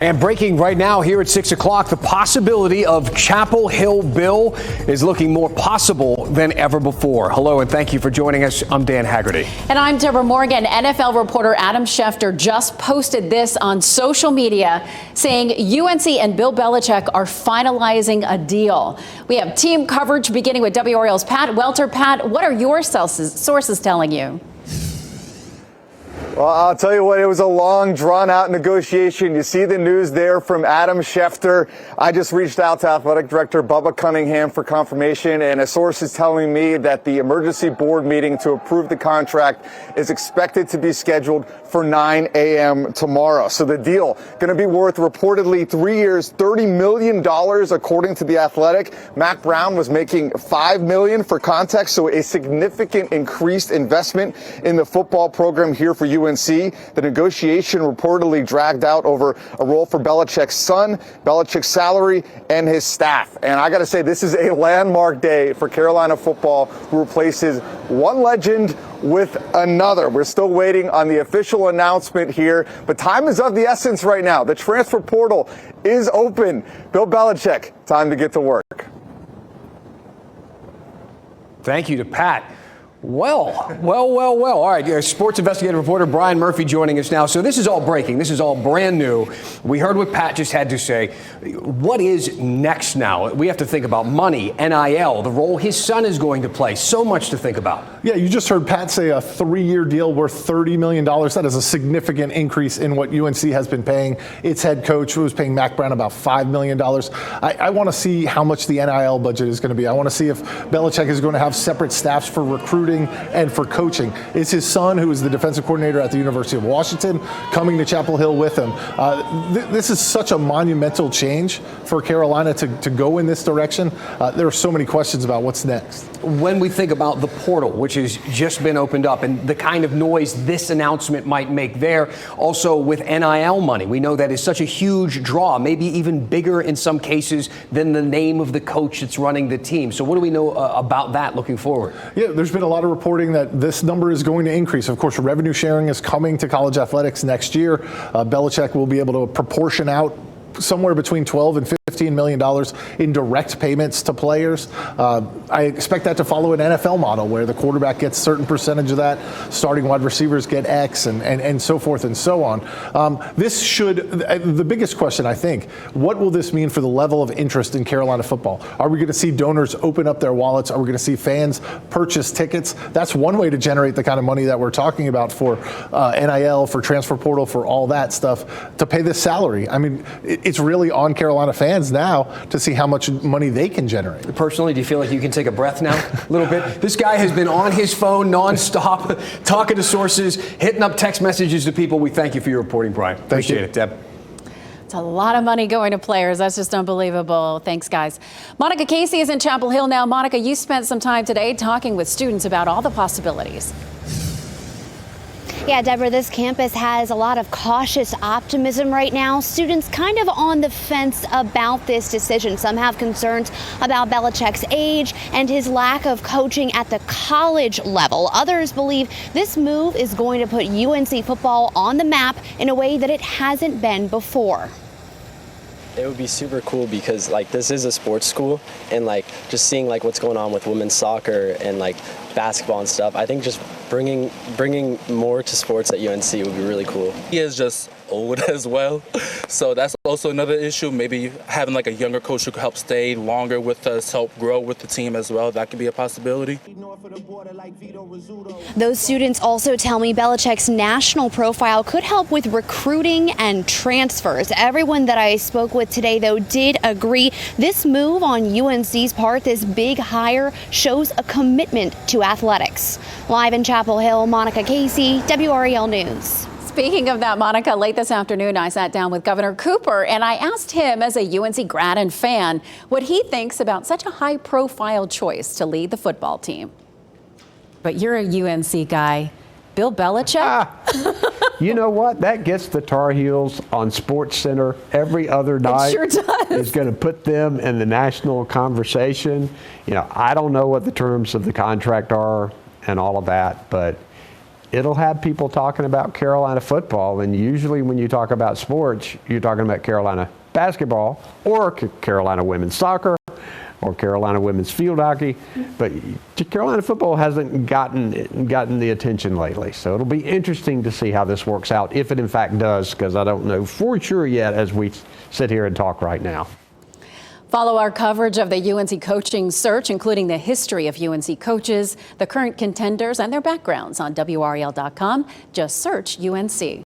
And breaking right now here at 6 o'clock, the possibility of Chapel Hill Bill is looking more possible than ever before. Hello, and thank you for joining us. I'm Dan Haggerty. And I'm Deborah Morgan. NFL reporter Adam Schefter just posted this on social media saying UNC and Bill Belichick are finalizing a deal. We have team coverage beginning with WRL's Pat Welter. Pat, what are your sources telling you? Well, I'll tell you what, it was a long, drawn-out negotiation. You see the news there from Adam Schefter. I just reached out to Athletic Director Bubba Cunningham for confirmation, and a source is telling me that the emergency board meeting to approve the contract is expected to be scheduled for 9 a.m. tomorrow. So the deal going to be worth reportedly 3 years, $30 million, according to The Athletic. Mac Brown was making $5 million for context, so a significant increased investment in the football program here for UNC. The negotiation reportedly dragged out over a role for Belichick's son, Belichick's salary, and his staff. And I got to say, this is a landmark day for Carolina football, who replaces one legend with another. We're still waiting on the official announcement here, but time is of the essence right now. The transfer portal is open. Bill Belichick, time to get to work. Thank you to Pat. Well. All right, sports investigative reporter Brian Murphy joining us now. So this is all breaking. This is all brand new. We heard what Pat just had to say. What is next now? We have to think about money, NIL, the role his son is going to play. So much to think about. Yeah, you just heard Pat say a 3-year deal worth $30 million. That is a significant increase in what UNC has been paying its head coach, who was paying Mac Brown about $5 million. I want to see how much the NIL budget is going to be. I want to see if Belichick is going to have separate staffs for recruiting and for coaching. Is his son, who is the defensive coordinator at the University of Washington, coming to Chapel Hill with him? This is such a monumental change for Carolina to go in this direction. There are so many questions about what's next. When we think about the portal, which has just been opened up, and the kind of noise this announcement might make there, also with NIL money, we know that is such a huge draw, maybe even bigger in some cases than the name of the coach that's running the team. So what do we know about that looking forward? Yeah, there's been a lot of reporting that this number is going to increase. Of course, revenue sharing is coming to college athletics next year. Belichick will be able to proportion out somewhere between $12 and $15 million in direct payments to players. I expect that to follow an NFL model where the quarterback gets a certain percentage of that, starting wide receivers get X, and so forth and so on. The biggest question, I think, what will this mean for the level of interest in Carolina football? Are we going to see donors open up their wallets? Are we going to see fans purchase tickets? That's one way to generate the kind of money that we're talking about for NIL, for transfer portal, for all that stuff, to pay this salary. I mean, it's really on Carolina fans now to see how much money they can generate. Personally, do you feel like you can take a breath now a little bit? This guy has been on his phone nonstop, talking to sources, hitting up text messages to people. We thank you for your reporting, Brian. Appreciate it, Deb. It's a lot of money going to players. That's just unbelievable. Thanks, guys. Monica Casey is in Chapel Hill now. Monica, you spent some time today talking with students about all the possibilities. Yeah, Deborah, this campus has a lot of cautious optimism right now. Students kind of on the fence about this decision. Some have concerns about Belichick's age and his lack of coaching at the college level. Others believe this move is going to put UNC football on the map in a way that it hasn't been before. It would be super cool because this is a sports school, and just seeing what's going on with women's soccer and basketball and stuff. I think just bringing more to sports at UNC would be really cool. He is just old as well, so that's also another issue. Maybe having a younger coach who could help stay longer with us, help grow with the team as well. That could be a possibility. Those students also tell me Belichick's national profile could help with recruiting and transfers. Everyone that I spoke with today, though, did agree this move on UNC's part, this big hire, shows a commitment to athletics. Live in Chapel Hill, Monica Casey, WREL News. Speaking of that, Monica, late this afternoon, I sat down with Governor Cooper and I asked him, as a UNC grad and fan, what he thinks about such a high-profile choice to lead the football team. But you're a UNC guy. Bill Belichick? You know what? That gets the Tar Heels on Sports Center every other night. It sure does. It's going to put them in the national conversation. I don't know what the terms of the contract are and all of that, but it'll have people talking about Carolina football. And usually when you talk about sports, you're talking about Carolina basketball or Carolina women's soccer or Carolina women's field hockey. But Carolina football hasn't gotten the attention lately. So it'll be interesting to see how this works out, if it in fact does, because I don't know for sure yet as we sit here and talk right now. Follow our coverage of the UNC coaching search, including the history of UNC coaches, the current contenders, and their backgrounds on WREL.com. Just search UNC.